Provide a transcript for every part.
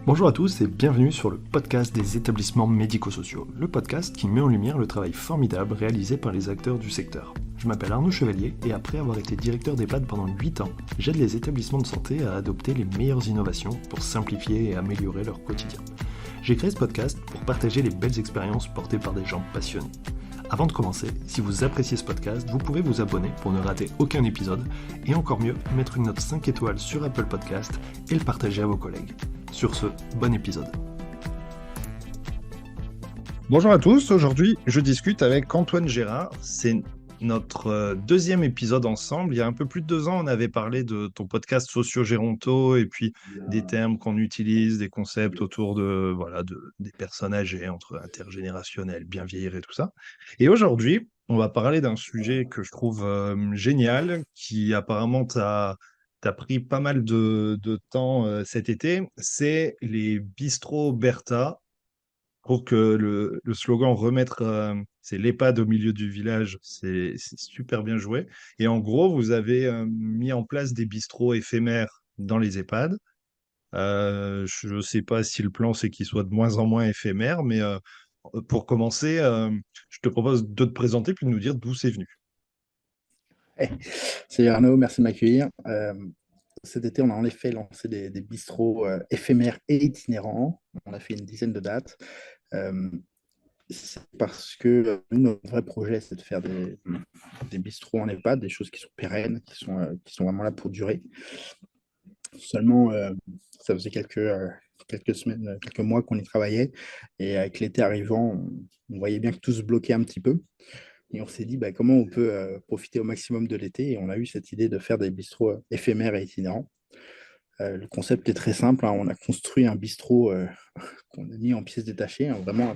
Bonjour à tous et bienvenue sur le podcast des établissements médico-sociaux, le podcast qui met en lumière le travail formidable réalisé par les acteurs du secteur. Je m'appelle Arnaud Chevalier et après avoir été directeur d'EHPAD pendant 8 ans, j'aide les établissements de santé à adopter les meilleures innovations pour simplifier et améliorer leur quotidien. J'ai créé ce podcast pour partager les belles expériences portées par des gens passionnés. Avant de commencer, si vous appréciez ce podcast, vous pouvez vous abonner pour ne rater aucun épisode et encore mieux, mettre une note 5 étoiles sur Apple Podcast et le partager à vos collègues. Sur ce, bon épisode. Bonjour à tous, aujourd'hui je discute avec Antoine Gérard, c'est notre deuxième épisode ensemble. Il y a un peu plus de 2 ans, on avait parlé de ton podcast Socio-Géronto et puis des termes qu'on utilise, des concepts autour des personnes âgées, entre intergénérationnel, bien vieillir et tout ça. Et aujourd'hui, on va parler d'un sujet que je trouve génial, qui apparemment t'as pris pas mal de temps cet été, c'est les bistrots Bertha. Pour que le slogan remettre, c'est l'EHPAD au milieu du village, c'est super bien joué. Et en gros, vous avez mis en place des bistrots éphémères dans les EHPAD. Je ne sais pas si le plan, c'est qu'ils soient de moins en moins éphémères, mais pour commencer, je te propose de te présenter puis de nous dire d'où c'est venu. Hey, salut Arnaud, merci de m'accueillir. Cet été, on a en effet lancé des bistrots éphémères et itinérants. On a fait une dizaine de dates. Euh, c'est parce que nous, notre vrai projet, c'est de faire des bistrots en EHPAD, des choses qui sont pérennes, qui sont vraiment là pour durer. Seulement, ça faisait quelques semaines, quelques mois qu'on y travaillait. Et avec l'été arrivant, on voyait bien que tout se bloquait un petit peu. Et on s'est dit bah, comment on peut profiter au maximum de l'été. Et on a eu cette idée de faire des bistrots éphémères et itinérants. Le concept est très simple, hein. On a construit un bistrot qu'on a mis en pièces détachées, hein, vraiment un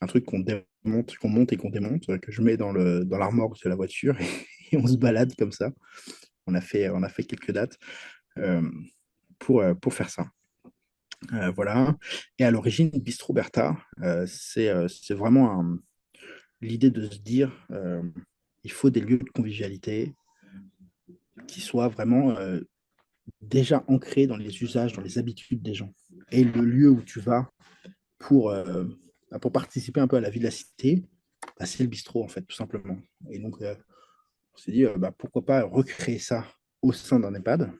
truc qu'on démonte, qu'on monte et qu'on démonte, que je mets dans l'armoire de la voiture et on se balade comme ça. On a fait quelques dates euh, pour faire ça. Voilà. Et à l'origine, Bistro Bertha, c'est vraiment l'idée de se dire il faut des lieux de convivialité qui soient vraiment déjà ancrés dans les usages, dans les habitudes des gens. Et le lieu où tu vas pour, euh, pour participer un peu à la vie de la cité, bah, c'est le bistrot, en fait, tout simplement. Et donc, on s'est dit, bah, pourquoi pas recréer ça au sein d'un EHPAD,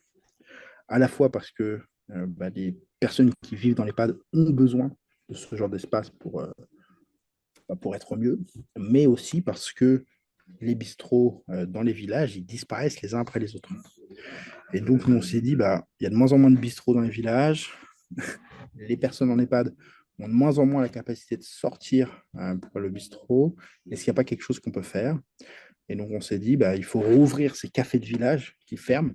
à la fois parce que bah, les personnes qui vivent dans l'EHPAD ont besoin de ce genre d'espace pour être mieux, mais aussi parce que les bistrots dans les villages, ils disparaissent les uns après les autres. Et donc, nous, on s'est dit, bah, il y a de moins en moins de bistrots dans les villages. Les personnes en EHPAD ont de moins en moins la capacité de sortir pour le bistrot. Est-ce qu'il n'y a pas quelque chose qu'on peut faire? Et donc, on s'est dit, bah, il faut rouvrir ces cafés de village qui ferment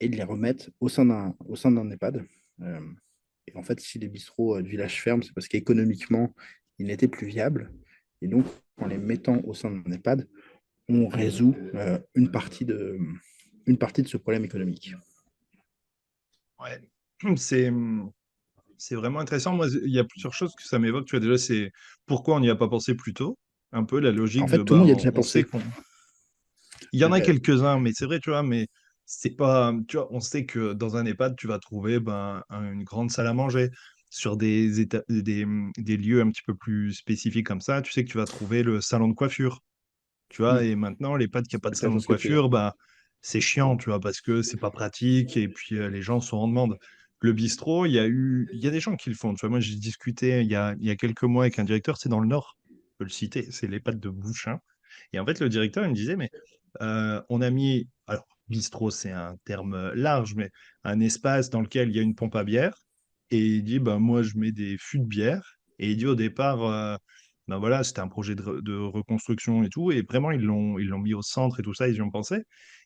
et de les remettre au sein d'un EHPAD. Euh, et en fait, si les bistrots de village ferment, c'est parce qu'économiquement, ils n'étaient plus viables. Et donc, en les mettant au sein d'un EHPAD, on résout une partie de ce problème économique. Ouais. C'est, c'est vraiment intéressant. Moi, il y a plusieurs choses que ça m'évoque. Tu vois, déjà, c'est pourquoi on n'y a pas pensé plus tôt. Un peu la En logique fait, de, tout le monde y a déjà on sait pensé. qu'on. Il y en a quelques-uns, mais c'est vrai, tu vois, mais c'est pas. Tu vois, on sait que dans un EHPAD, tu vas trouver une grande salle à manger. Sur des lieux un petit peu plus spécifiques comme ça, tu sais que tu vas trouver le salon de coiffure. Tu vois, Hmm. et maintenant, l'EHPAD qui n'a pas de C'est ça, je salon vois de ce que tu veux dire. coiffure, bah, c'est chiant, tu vois, parce que c'est pas pratique et puis les gens sont en demande. Le bistrot, il y a des gens qui le font. Tu vois, moi, j'ai discuté il y a quelques mois avec un directeur, c'est dans le Nord, je peux le citer, c'est l'EHPAD de Bouchain. Et en fait, le directeur, il me disait, mais on a mis, alors, bistrot, c'est un terme large, mais un espace dans lequel il y a une pompe à bière. Et il dit, ben, moi, je mets des fûts de bière. Et il dit, au départ, ben voilà, c'était un projet de reconstruction et tout. Et vraiment, ils l'ont mis au centre et tout ça, ils y ont pensé.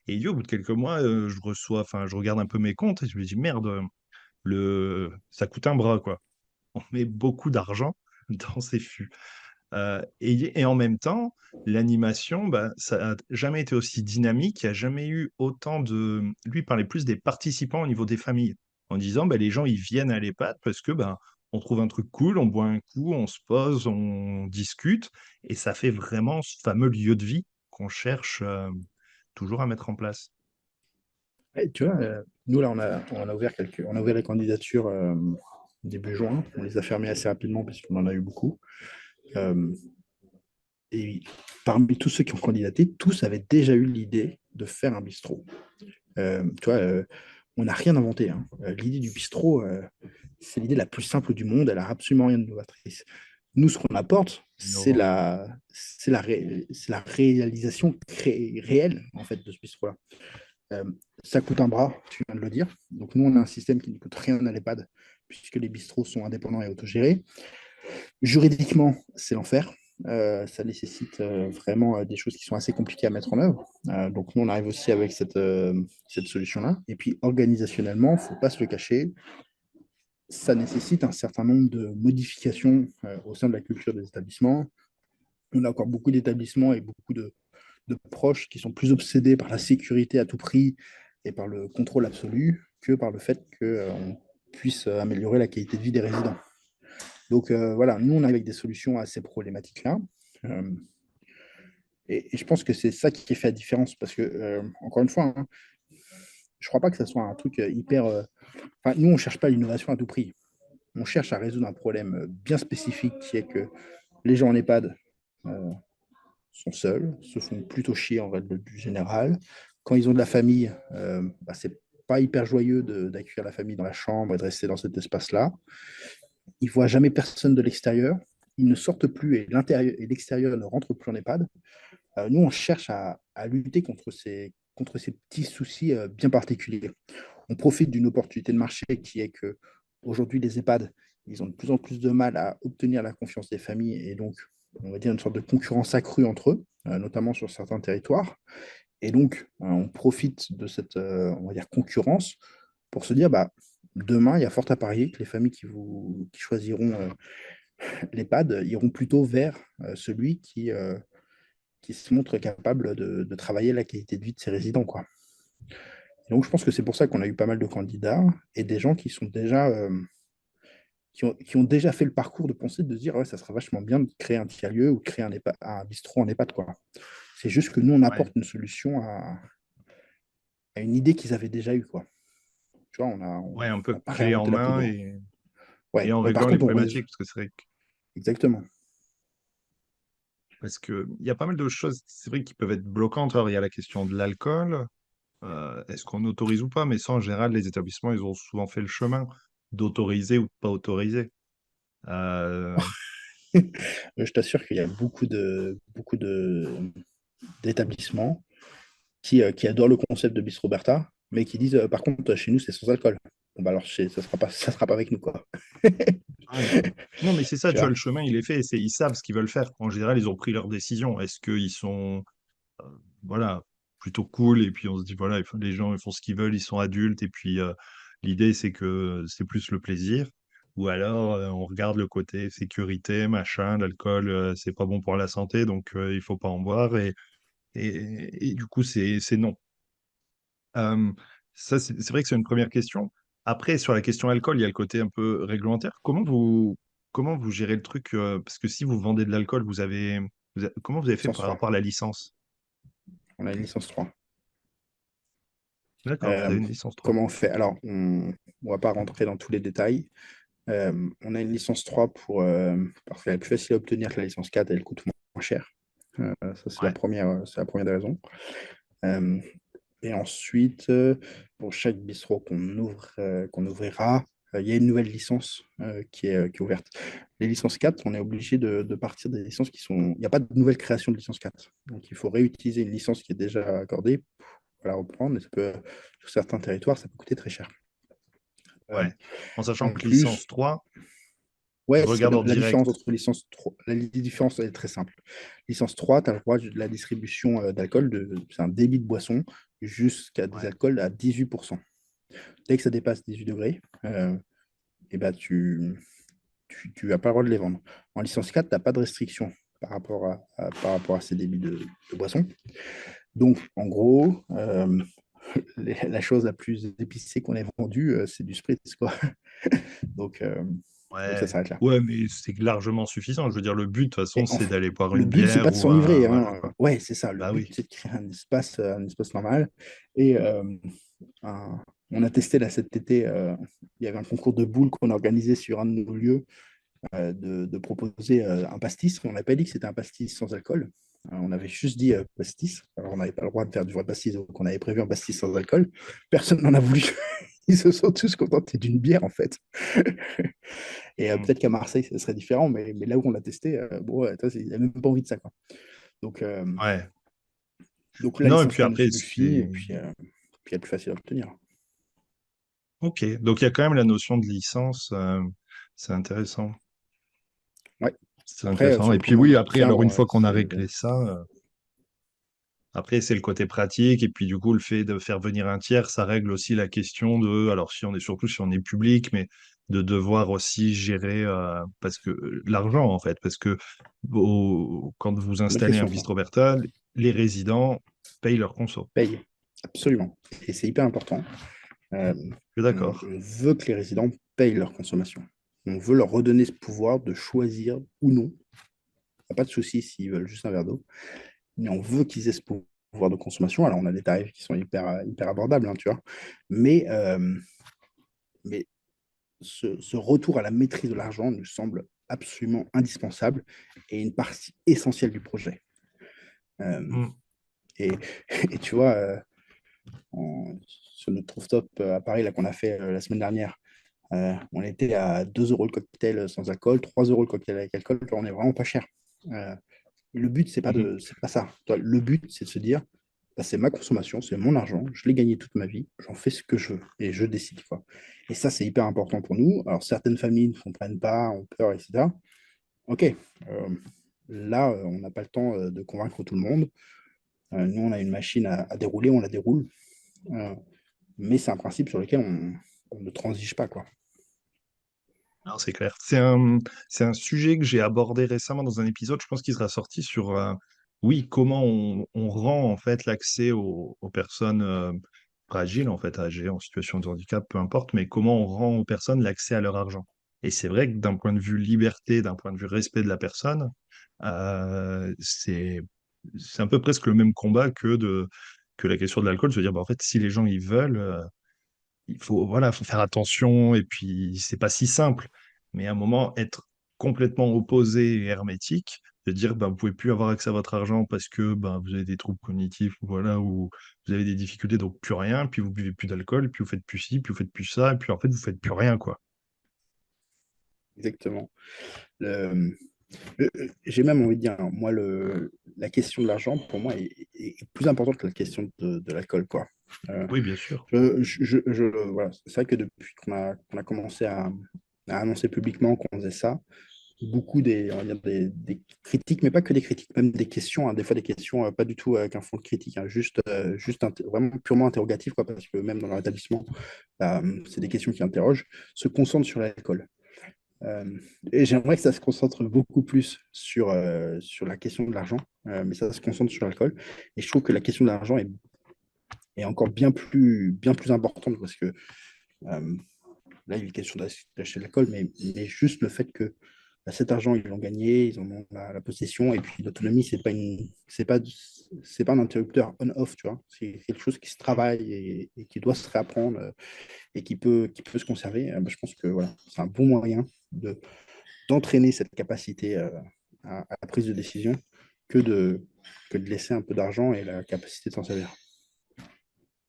Et il dit, au bout de quelques mois, je regarde un peu mes comptes et je me dis, merde, ça coûte un bras, quoi. On met beaucoup d'argent dans ces fûts. Et en même temps, l'animation, bah, ça n'a jamais été aussi dynamique, il n'y a jamais eu autant de. Lui il parlait plus des participants au niveau des familles, en disant bah, les gens ils viennent à l'EHPAD parce que bah, on trouve un truc cool, on boit un coup, on se pose, on discute, et ça fait vraiment ce fameux lieu de vie qu'on cherche toujours à mettre en place. Ouais, tu vois, Nous, là, on a ouvert les candidatures début juin. On les a fermées assez rapidement parce qu'on en a eu beaucoup. Euh, et parmi tous ceux qui ont candidaté, tous avaient déjà eu l'idée de faire un bistrot. Tu vois, on n'a rien inventé, hein. L'idée du bistrot, c'est l'idée la plus simple du monde. Elle n'a absolument rien de novatrice. Nous, ce qu'on apporte, innovant. c'est la réalisation réelle en fait de ce bistrot-là. Euh, Ça coûte un bras, tu viens de le dire. Donc nous, on a un système qui ne coûte rien à l'EHPAD, puisque les bistrots sont indépendants et autogérés. Juridiquement, c'est l'enfer. Ça nécessite vraiment des choses qui sont assez compliquées à mettre en œuvre. Donc nous, on arrive aussi avec cette solution-là. Et puis organisationnellement, il ne faut pas se le cacher, ça nécessite un certain nombre de modifications au sein de la culture des établissements. On a encore beaucoup d'établissements et beaucoup de proches qui sont plus obsédés par la sécurité à tout prix et par le contrôle absolu que par le fait qu'on puisse améliorer la qualité de vie des résidents. Donc voilà, nous, on arrive avec des solutions à ces problématiques-là. Euh, et je pense que c'est ça qui fait la différence parce que, encore une fois, hein, je ne crois pas que ce soit un truc hyper. Enfin, nous, on ne cherche pas l'innovation à tout prix. On cherche à résoudre un problème bien spécifique qui est que les gens en EHPAD euh, sont seuls, se font plutôt chier en règle du général. Quand ils ont de la famille, bah, c'est pas hyper joyeux d'accueillir la famille dans la chambre et de rester dans cet espace-là. Ils voient jamais personne de l'extérieur. Ils ne sortent plus et l'intérieur et l'extérieur ne rentrent plus en EHPAD. Nous, on cherche à lutter contre ces petits soucis bien particuliers. On profite d'une opportunité de marché qui est que aujourd'hui les EHPAD, ils ont de plus en plus de mal à obtenir la confiance des familles et donc, on va dire, une sorte de concurrence accrue entre eux, notamment sur certains territoires. Et donc, on profite de cette, on va dire, concurrence pour se dire, bah, demain, il y a fort à parier que les familles qui choisiront l'EHPAD iront plutôt vers celui qui se montre capable de travailler la qualité de vie de ses résidents, quoi. Et donc, je pense que c'est pour ça qu'on a eu pas mal de candidats et des gens qui sont déjà, qui ont déjà fait le parcours de pensée de se dire, ouais, ça serait vachement bien de créer un tiers-lieu ou de créer un bistrot en EHPAD, quoi. C'est juste que nous, on Ouais. apporte une solution à une idée qu'ils avaient déjà eue, quoi. Tu vois, Ouais, un peu n'a pas clé en réinventé la main poudre. et Ouais, en mais par réglant les contre, on résout. problématiques, parce que c'est vrai que, Exactement. parce que il y a pas mal de choses, c'est vrai, qui peuvent être bloquantes. Alors, il y a la question de l'alcool, est-ce qu'on autorise ou pas? Mais ça, en général, les établissements, ils ont souvent fait le chemin d'autoriser ou de pas autoriser. Euh, Je t'assure qu'il y a d'établissements qui adorent le concept de Bis Roberta, mais qui disent, par contre, chez nous, c'est sans alcool. Bon, bah alors, ça sera pas avec nous, quoi. ouais. Non, mais c'est ça, Tu tu vois, vois? le chemin, il est fait. Ils savent ce qu'ils veulent faire. En général, ils ont pris leur décision. Est-ce qu'ils sont, euh, voilà, plutôt cool? Et puis, on se dit, voilà, les gens, ils font ce qu'ils veulent, ils sont adultes. Et puis, l'idée, c'est que c'est plus le plaisir. Ou alors, on regarde le côté sécurité, machin, l'alcool, c'est pas bon pour la santé, donc il faut pas en boire. Et du coup, c'est non. Euh, Ça, c'est vrai que c'est une première question. Après, sur la question alcool, il y a le côté un peu réglementaire. Comment vous gérez le truc? Parce que si vous vendez de l'alcool, comment vous avez fait Licence par 3. rapport à la licence? On a une licence 3. D'accord, vous Euh, avez une licence 3. Comment on fait? Alors, on ne va pas rentrer dans tous les détails. On a une licence 3 parce qu'elle est plus facile à obtenir que la licence 4, elle coûte moins cher. Ça, Ouais, c'est la première des raisons. Euh, et ensuite, pour chaque bistrot qu'on ouvrira, il y a une nouvelle licence qui est ouverte. Les licences 4, on est obligé de partir des licences qui sont. Il n'y a pas de nouvelle création de licence 4. Donc, il faut réutiliser une licence qui est déjà accordée pour la reprendre. Et sur certains territoires, ça peut coûter très cher. Euh, ouais. En sachant en que plus, licence 3, je ouais, regarde en la différence direct. entre licence 3, la différence elle est très simple. Licence 3, tu as le droit de la distribution d'alcool, c'est un débit de boisson jusqu'à des Ouais, alcools à 18%. Dès que ça dépasse 18 degrés, et ben tu n'as pas le droit de les vendre. En licence 4, tu n'as pas de restriction par rapport à ces débits de boisson. Donc, en gros, la chose la plus épicée qu'on ait vendue, c'est du spritz, quoi. Donc, ça ouais. s'arrête là. Ouais, mais c'est largement suffisant. Je veux dire, le but, de toute façon, Et c'est d'aller boire le une but, c'est pas bière de ou un. s'enivrer, Voilà, hein. quoi. Ouais, c'est ça. Le Bah but, oui. c'est de créer un espace normal et un, On a testé là cet été, il y avait un concours de boules qu'on a organisé sur un de nos lieux, de proposer un pastis. On n'a pas dit que c'était un pastis sans alcool. On avait juste dit pastis. Alors, on n'avait pas le droit de faire du vrai pastis, donc on avait prévu un pastis sans alcool. Personne n'en a voulu. Ils se sont tous contentés d'une bière, en fait. Et Mm. peut-être qu'à Marseille, ce serait différent, mais là où on l'a testé, bon, ouais, il n'a même pas envie de ça, quoi. Donc, euh, Ouais. donc la Non, et licence puis quand nous après, suffit, et c'est... puis elle est plus facile à obtenir. Ok, donc il y a quand même la notion de licence, c'est intéressant. Ouais. C'est Après, intéressant. sur Et le puis oui, commandement de après, alors une timbre, fois qu'on a réglé ça, après c'est le côté pratique. Et puis du coup, le fait de faire venir un tiers, ça règle aussi la question de, alors si on est surtout si on est public, mais de devoir aussi gérer, parce que l'argent en fait, parce que quand vous bonne installez un question, ça. bistrot Berthold, les résidents payent leur conso. Paye. Absolument. Et c'est hyper important. Euh, Je suis d'accord. on veut que les résidents payent leur consommation. On veut leur redonner ce pouvoir de choisir ou non. Il n'y a pas de souci s'ils veulent juste un verre d'eau, mais on veut qu'ils aient ce pouvoir de consommation. Alors, on a des tarifs qui sont hyper abordables, hein, tu vois. Mais, euh, mais ce retour à la maîtrise de l'argent nous semble absolument indispensable et une partie essentielle du projet. Euh, Mm. et, et, tu vois, sur notre rooftop à Paris là, qu'on a fait la semaine dernière, on était à 2 euros le cocktail sans alcool, 3 euros le cocktail avec alcool, on est vraiment pas cher. Euh, le but, Mhm. c'est pas ça. Le but, c'est de se dire, bah, c'est ma consommation, c'est mon argent, je l'ai gagné toute ma vie, j'en fais ce que je veux et je décide quoi. Et ça, c'est hyper important pour nous. Alors, certaines familles ne comprennent pas, ont peur, etc. Ok, là, on n'a pas le temps de convaincre tout le monde. Nous, on a une machine à dérouler, on la déroule. Euh, mais c'est un principe sur lequel on ne transige pas, quoi. Non, c'est clair. C'est un sujet que j'ai abordé récemment dans un épisode, je pense qu'il sera sorti sur, oui, comment on rend en fait l'accès aux personnes fragiles, en fait, âgées, en situation de handicap, peu importe, mais comment on rend aux personnes l'accès à leur argent. Et c'est vrai que d'un point de vue liberté, d'un point de vue respect de la personne, euh, c'est, c'est un peu presque le même combat que la question de l'alcool, se dire, bah, en fait, si les gens ils veulent, il faut, voilà, faut faire attention, et puis c'est pas si simple. Mais à un moment, être complètement opposé et hermétique, de dire ben, vous pouvez plus avoir accès à votre argent parce que ben, vous avez des troubles cognitifs, voilà, ou vous avez des difficultés, donc plus rien, puis vous buvez plus d'alcool, puis vous faites plus ci, puis vous faites plus ça, et puis en fait vous faites plus rien, quoi. Exactement. J'ai même envie de dire, hein, moi, la question de l'argent, pour moi, est plus importante que la question de l'alcool, quoi. Euh, Oui, bien sûr. voilà. C'est vrai que depuis qu'on a commencé à annoncer publiquement qu'on faisait ça, beaucoup on va dire des critiques, mais pas que des critiques, même des questions, hein, des fois des questions pas du tout avec un fond de critique, hein, juste vraiment purement interrogatif, quoi, parce que même dans leur établissement, c'est des questions qui interrogent, se concentrent sur l'alcool. Euh, et j'aimerais que ça se concentre beaucoup plus sur la question de l'argent, mais ça se concentre sur l'alcool. Et je trouve que la question de l'argent est encore bien plus importante parce que euh, là, il est question d'acheter de l'alcool, mais juste le fait que bah, cet argent, ils l'ont gagné, ils en ont la possession, et puis l'autonomie, c'est pas un interrupteur on-off, tu vois. C'est quelque chose qui se travaille et qui doit se réapprendre et qui peut se conserver. Bah, je pense que voilà, c'est un bon moyen d'entraîner cette capacité à la prise de décision que de, que de laisser un peu d'argent et la capacité de s'en servir.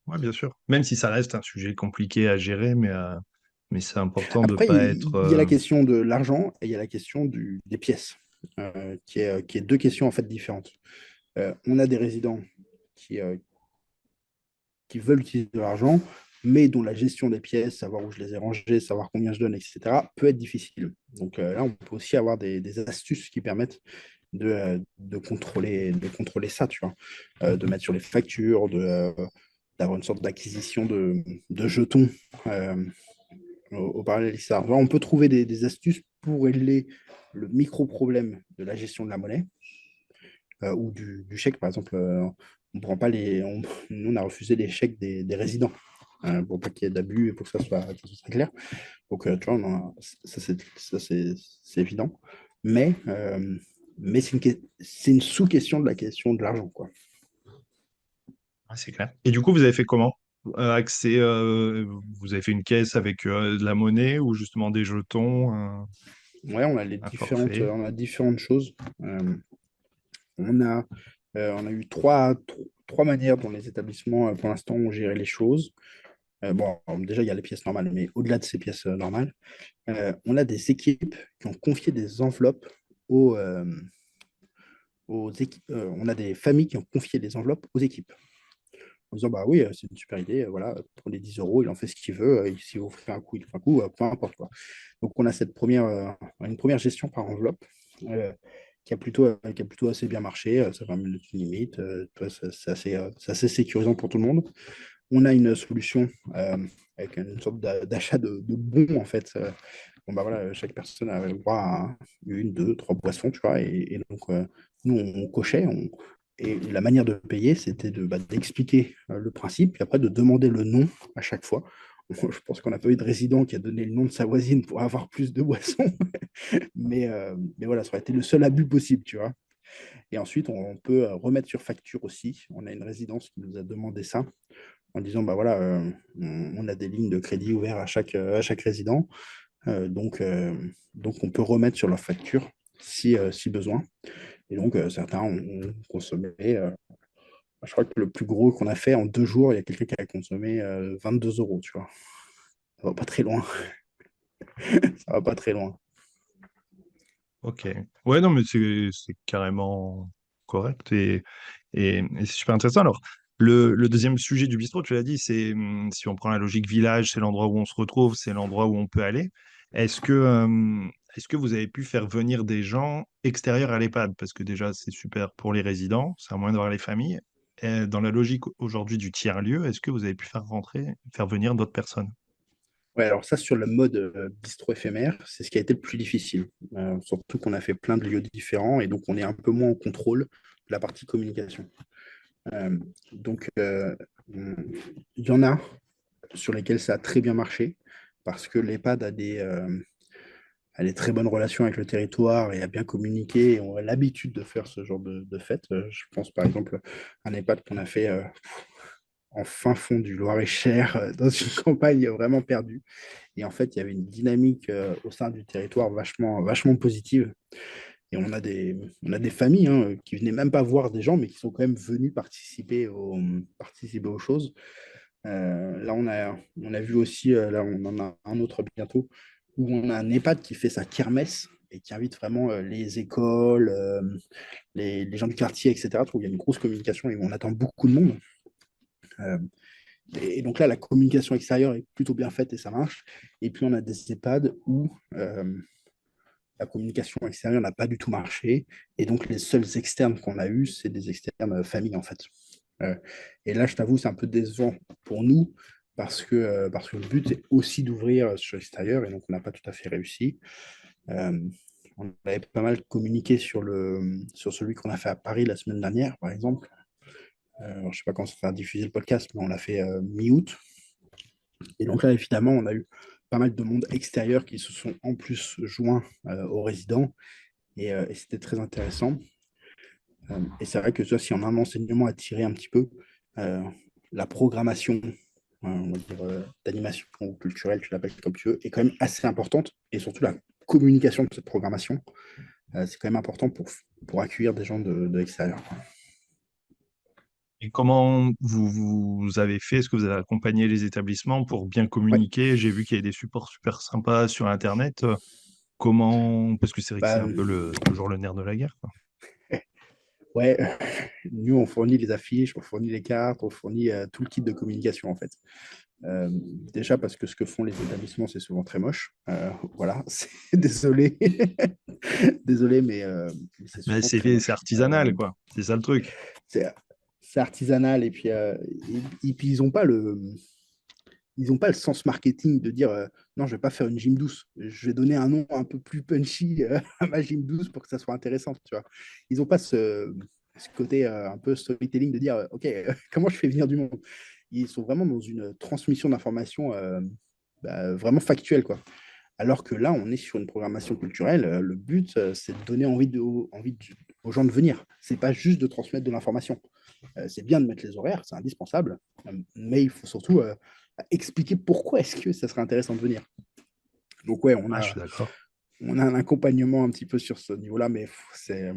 Oui, bien sûr. Même si ça reste un sujet compliqué à gérer, mais c'est important de Après, pas être. il y a la question de l'argent et il y a la question des pièces, qui est deux questions en fait différentes. On a des résidents qui, euh, qui veulent utiliser de l'argent, mais dont la gestion des pièces, savoir où je les ai rangées, savoir combien je donne, etc., peut être difficile. Donc là, on peut aussi avoir des astuces qui permettent de contrôler ça, tu vois. De mettre sur les factures, d'avoir une sorte d'acquisition de jetons au parallèle, etc. On peut trouver des astuces pour régler le micro-problème de la gestion de la monnaie ou du chèque, par exemple. On prend pas nous, on a refusé les chèques des résidents pour pas qu'il y ait d'abus et pour que ça soit très clair. Donc, tu vois, ça, c'est évident. Mais, euh, mais c'est une sous-question de la question de l'argent, quoi. Ah, c'est clair. Et du coup, vous avez fait comment? accès, vous avez fait une caisse avec de la monnaie ou justement des jetons, Ouais, un forfait? on a différentes choses. On a, on a eu trois manières dont les établissements, pour l'instant, ont géré les choses. Bon, déjà, il y a les pièces normales, mais au-delà de ces pièces normales, on a des équipes qui ont confié des enveloppes aux, aux équipes. On a des familles qui ont confié des enveloppes aux équipes en disant, bah oui, c'est une super idée, voilà, pour les 10 euros, il en fait ce qu'il veut, s'il vous fait un coup, il fait un coup, peu importe quoi. Donc on a une première gestion par enveloppe euh, qui a plutôt assez bien marché, ça va mettre une limite, c'est assez sécurisant pour tout le monde. On a une solution avec une sorte d'achat de bons en fait. Bon, bah voilà, chaque personne avait le droit à une, deux, trois boissons, tu vois, et donc nous on cochait, et la manière de payer, c'était d'expliquer le principe, et après de demander le nom à chaque fois. Je pense qu'on n'a pas eu de résident qui a donné le nom de sa voisine pour avoir plus de boissons, mais voilà, ça aurait été le seul abus possible, tu vois. Et ensuite, on peut remettre sur facture aussi. On a une résidence qui nous a demandé ça, en disant, bah voilà, on a des lignes de crédit ouvertes à chaque résident, donc on peut remettre sur leur facture si besoin. Et donc, certains ont consommé. Je crois que le plus gros qu'on a fait en 2 jours, il y a quelqu'un qui a consommé 22 euros, tu vois. Ça va pas très loin. Ça va pas très loin. Ok. Ouais, non, mais c'est carrément correct et c'est super intéressant. Alors, le deuxième sujet du bistrot, tu l'as dit, c'est si on prend la logique village, c'est l'endroit où on se retrouve, c'est l'endroit où on peut aller. Est-ce que, est-ce que vous avez pu faire venir des gens extérieurs à l'EHPAD? Parce que déjà, c'est super pour les résidents, c'est un moyen de voir les familles. Et dans la logique aujourd'hui du tiers-lieu, est-ce que vous avez pu faire venir d'autres personnes? Ouais, alors ça, sur le mode bistrot éphémère, c'est ce qui a été le plus difficile. Surtout qu'on a fait plein de lieux différents et donc on est un peu moins en contrôle de la partie communication. Euh, donc, il y en a sur lesquels ça a très bien marché parce que l'EHPAD a des très bonnes relations avec le territoire et a bien communiqué et on a l'habitude de faire ce genre de fête. Je pense par exemple à un EHPAD qu'on a fait en fin fond du Loir-et-Cher, dans une campagne vraiment perdue. Et en fait, il y avait une dynamique au sein du territoire vachement positive. Et on a des familles qui venaient même pas voir des gens, mais qui sont quand même venus participer aux choses. Là, on a vu aussi, là, on en a un autre bientôt, où on a un EHPAD qui fait sa kermesse et qui invite vraiment les écoles, les gens du quartier, etc. Je trouve qu'il y a une grosse communication et on attend beaucoup de monde. Euh, et donc là, la communication extérieure est plutôt bien faite et ça marche. Et puis, on a des EHPAD où la communication extérieure n'a pas du tout marché. Et donc, les seuls externes qu'on a eus, c'est des externes famille, en fait. Euh, et là, je t'avoue, c'est un peu décevant pour nous parce que le but est aussi d'ouvrir sur l'extérieur et donc on n'a pas tout à fait réussi. Euh, on avait pas mal communiqué sur celui qu'on a fait à Paris la semaine dernière, par exemple. Je ne sais pas quand ça va diffuser le podcast, mais on l'a fait mi-août. Et donc là, évidemment, on a eu pas mal de monde extérieur qui se sont en plus joints aux résidents et c'était très intéressant. Et c'est vrai que ça, si on a un enseignement à tirer un petit peu, euh, la programmation on va dire, d'animation ou culturelle, tu l'appelles comme tu veux, est quand même assez importante. Et surtout, la communication de cette programmation, c'est quand même important pour accueillir des gens de l'extérieur. Et comment vous avez fait? Est-ce que vous avez accompagné les établissements pour bien Ouais, communiquer? J'ai vu qu'il y a des supports super sympas sur Internet. Comment? Parce que c'est vrai que c'est bah, un peu toujours le nerf de la guerre, quoi. ouais, nous, on fournit les affiches, on fournit les cartes, on fournit tout le kit de communication, en fait. Déjà parce que ce que font les établissements, c'est souvent très moche. Voilà, désolé. Désolé, mais c'est Mais souvent très c'est moche. artisanal, quoi. C'est ça le truc. C'est c'est artisanal et puis ils ont pas le sens marketing de dire non, je vais pas faire une gym douce. Je vais donner un nom un peu plus punchy à ma gym douce pour que ça soit intéressant. Tu vois. Ils ont pas ce côté un peu storytelling de dire ok, comment je fais venir du monde. Ils sont vraiment dans une transmission d'informations vraiment factuelle, quoi. Alors que là, on est sur une programmation culturelle. Le but, c'est de donner envie aux gens de venir. C'est pas juste de transmettre de l'information. C'est bien de mettre les horaires, c'est indispensable, mais il faut surtout expliquer pourquoi est-ce que ça serait intéressant de venir. Donc ouais, Ah, je suis d'accord. on a un accompagnement un petit peu sur ce niveau-là, mais c'est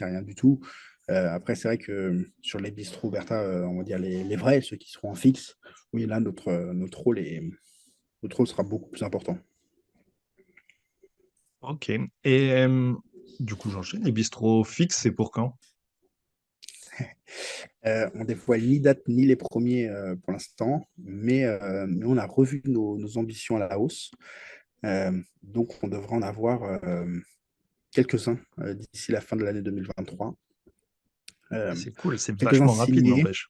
rien du tout. Après, c'est vrai que sur les bistrots Bertha, on va dire les vrais, ceux qui seront en fixe, oui, là, notre rôle sera beaucoup plus important. Ok. Et du coup, j'enchaîne. Les bistrots fixes, c'est pour quand? On dévoile ni date ni les premiers pour l'instant, mais on a revu nos ambitions à la hausse. Donc, on devrait en avoir quelques-uns d'ici la fin de l'année 2023. Ah, Euh, c'est cool, c'est quelques-uns vachement rapide, signés. n'empêche.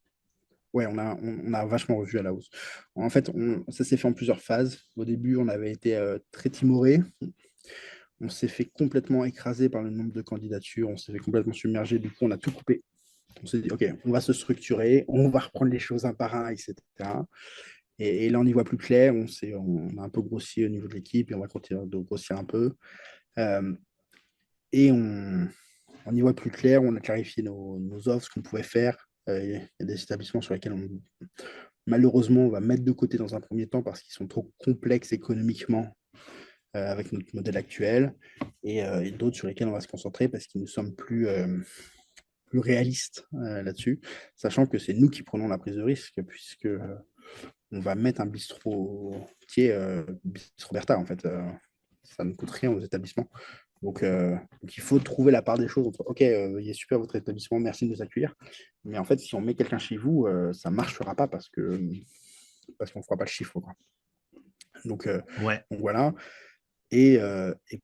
Ouais, on a vachement revu à la hausse. En fait, ça s'est fait en plusieurs phases. Au début, on avait été très timoré. On s'est fait complètement écraser par le nombre de candidatures. On s'est fait complètement submerger. Du coup, on a tout coupé. On s'est dit, OK, on va se structurer, on va reprendre les choses un par un, etc. Et là, on y voit plus clair. On a un peu grossi au niveau de l'équipe et on va continuer de grossir un peu. Euh, et on y voit plus clair. On a clarifié nos offres, ce qu'on pouvait faire. Il y a des établissements sur lesquels malheureusement, on va mettre de côté dans un premier temps parce qu'ils sont trop complexes économiquement avec notre modèle actuel et d'autres sur lesquels on va se concentrer parce qu'ils nous semblent plus réalistes là-dessus, sachant que c'est nous qui prenons la prise de risque puisque on va mettre un bistrot qui est bistrot Bertha en fait. Ça ne coûte rien aux établissements. Donc, il faut trouver la part des choses entre OK, il est super votre établissement, merci de nous accueillir. Mais en fait, si on met quelqu'un chez vous, ça ne marchera pas parce qu'on ne fera pas le chiffre, quoi. Donc, euh, Ouais, donc voilà. Et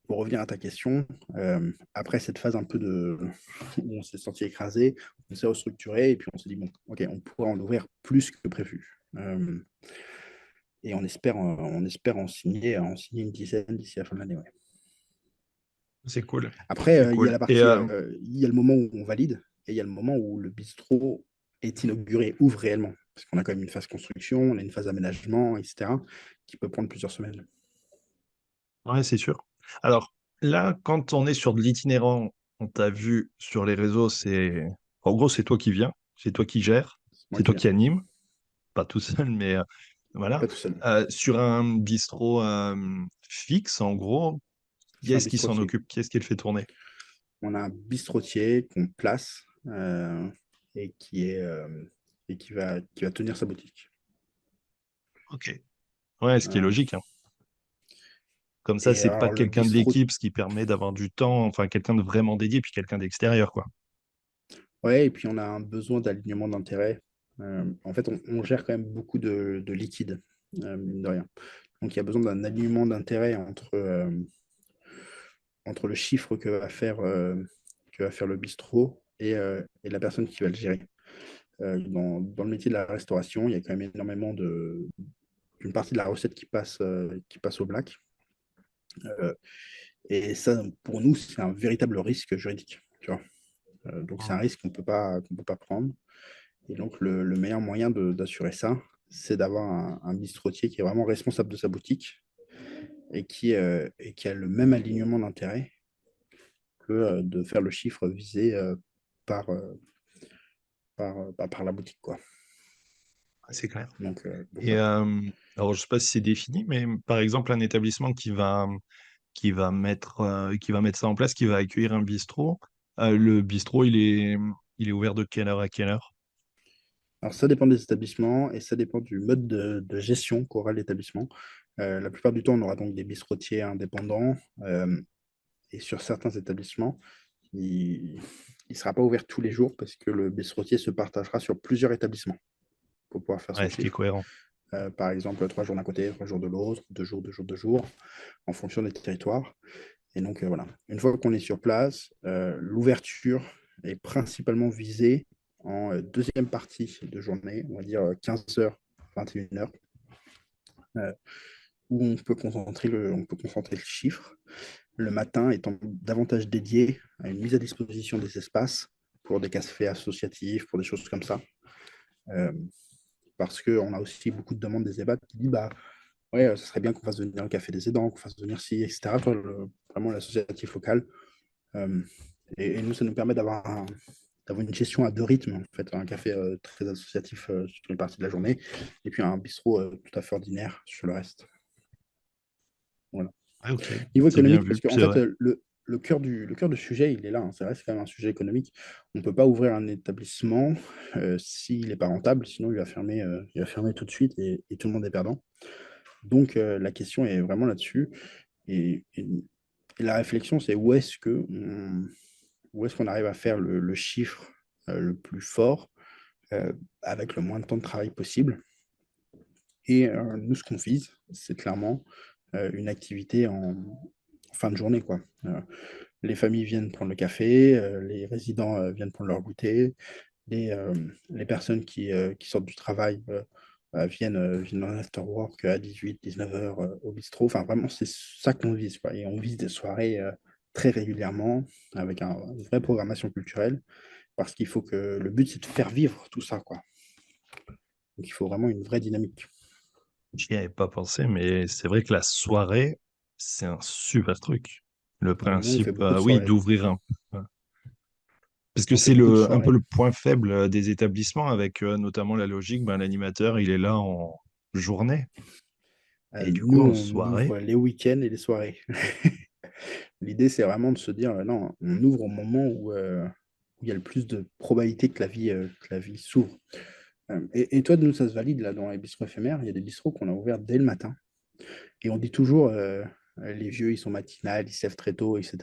pour revenir à ta question, après cette phase un peu où on s'est senti écrasé, on s'est restructuré et puis on s'est dit, bon, OK, on pourra en ouvrir plus que prévu. Et on espère en signer une dizaine d'ici la fin de l'année. Ouais. c'est cool. Après, C'est il y a cool. la Et partie, il y a le moment où on valide et il y a le moment où le bistrot est inauguré, ouvre réellement. Parce qu'on a quand même une phase construction, on a une phase aménagement, etc., qui peut prendre plusieurs semaines. ouais, c'est sûr. Alors, là, quand on est sur de l'itinérant, on t'a vu sur les réseaux, en gros, c'est toi qui viens, c'est toi qui gères, C'est moi c'est qui toi viens, qui anime, pas tout seul, mais voilà. pas tout seul. Sur un bistrot fixe, en gros, qui C'est un est-ce qui s'en bistrotier. occupe? Qui est-ce qui le fait tourner? On a un bistrotier qu'on place et qui va tenir sa boutique. Ok. Ouais, ce qui est Euh, logique, hein. Comme ça, et c'est pas alors le quelqu'un de bistrot, l'équipe, ce qui permet d'avoir du temps, enfin quelqu'un de vraiment dédié, puis quelqu'un d'extérieur, quoi. ouais, et puis on a un besoin d'alignement d'intérêt. En fait, on gère quand même beaucoup de liquide, mine de rien. Donc il y a besoin d'un alignement d'intérêt entre le chiffre que va faire le bistrot et la personne qui va le gérer. Dans le métier de la restauration, il y a quand même énormément d'une partie de la recette qui passe au black. Euh, et ça, pour nous, c'est un véritable risque juridique. Tu vois. Donc, c'est un risque qu'on peut pas prendre. Et donc, le meilleur moyen d'assurer ça, c'est d'avoir un bistrotier qui est vraiment responsable de sa boutique et qui a le même alignement d'intérêt que de faire le chiffre visé par, par la boutique, quoi. Ouais, c'est clair. Donc Et voilà. alors, je sais pas si c'est défini, mais par exemple, un établissement qui va mettre ça en place, qui va accueillir un bistrot, le bistrot, il est ouvert de quelle heure à quelle heure? Alors, ça dépend des établissements et ça dépend du mode de gestion qu'aura l'établissement. La plupart du temps, on aura donc des bistrotiers indépendants et sur certains établissements, il ne sera pas ouvert tous les jours parce que le bistrotier se partagera sur plusieurs établissements pour pouvoir faire son Ouais, ce qui est chiffre. cohérent. Par exemple, 3 jours d'un côté, 3 jours de l'autre, 2 jours, 2 jours, 2 jours, en fonction des territoires. Et donc, voilà. Une fois qu'on est sur place, l'ouverture est principalement visée en deuxième partie de journée, on va dire 15h, 21h, où on peut concentrer le chiffre. Le matin étant davantage dédié à une mise à disposition des espaces pour des cafés associatifs, pour des choses comme ça. Euh, Parce qu'on a aussi beaucoup de demandes des EHPAD qui disent bah, ouais, ça serait bien qu'on fasse venir le café des aidants, qu'on fasse venir ci, etc. Toi, vraiment l'associatif local. Euh, et nous, ça nous permet d'avoir d'avoir une gestion à deux rythmes, en fait, un café très associatif sur une partie de la journée, et puis un bistrot tout à fait ordinaire sur le reste. Voilà. Ah, ok, Niveau c'est bien économique, vu. parce qu'en Puis, fait, ouais. le cœur du sujet, il est là, hein. C'est vrai, c'est quand même un sujet économique. On ne peut pas ouvrir un établissement s'il n'est pas rentable, sinon il va fermer tout de suite et tout le monde est perdant. Donc, la question est vraiment là-dessus. Et la réflexion, c'est où est-ce qu'on arrive à faire le chiffre le plus fort euh, avec le moins de temps de travail possible. Et nous, ce qu'on vise, c'est clairement une activité en fin de journée, quoi. Les familles viennent prendre le café, les résidents viennent prendre leur goûter, les personnes qui sortent du travail viennent en after-work à 18-19 heures au bistrot. Enfin, vraiment, c'est ça qu'on vise, quoi. Et on vise des soirées très régulièrement avec une vraie programmation culturelle parce qu'il faut que le but, c'est de faire vivre tout ça, quoi. Donc, il faut vraiment une vraie dynamique. J'y avais pas pensé, mais c'est vrai que la soirée, c'est un super truc. Le Nous, on fait principe, beaucoup de oui, soirées. d'ouvrir un peu. Parce que On fait c'est beaucoup de un peu soirées. le point faible des établissements, avec notamment la logique, ben, l'animateur, il est là en journée. Et du Nous, coup, en on soirée, ouvre les week-ends et les soirées. L'idée, c'est vraiment de se dire, non, on ouvre au moment où il y a le plus de probabilité que la vie s'ouvre. Et toi, nous, ça se valide là dans les bistrots éphémères. Il y a des bistrots qu'on a ouverts dès le matin. Et on dit toujours, les vieux, ils sont matinales, ils se lèvent très tôt, etc.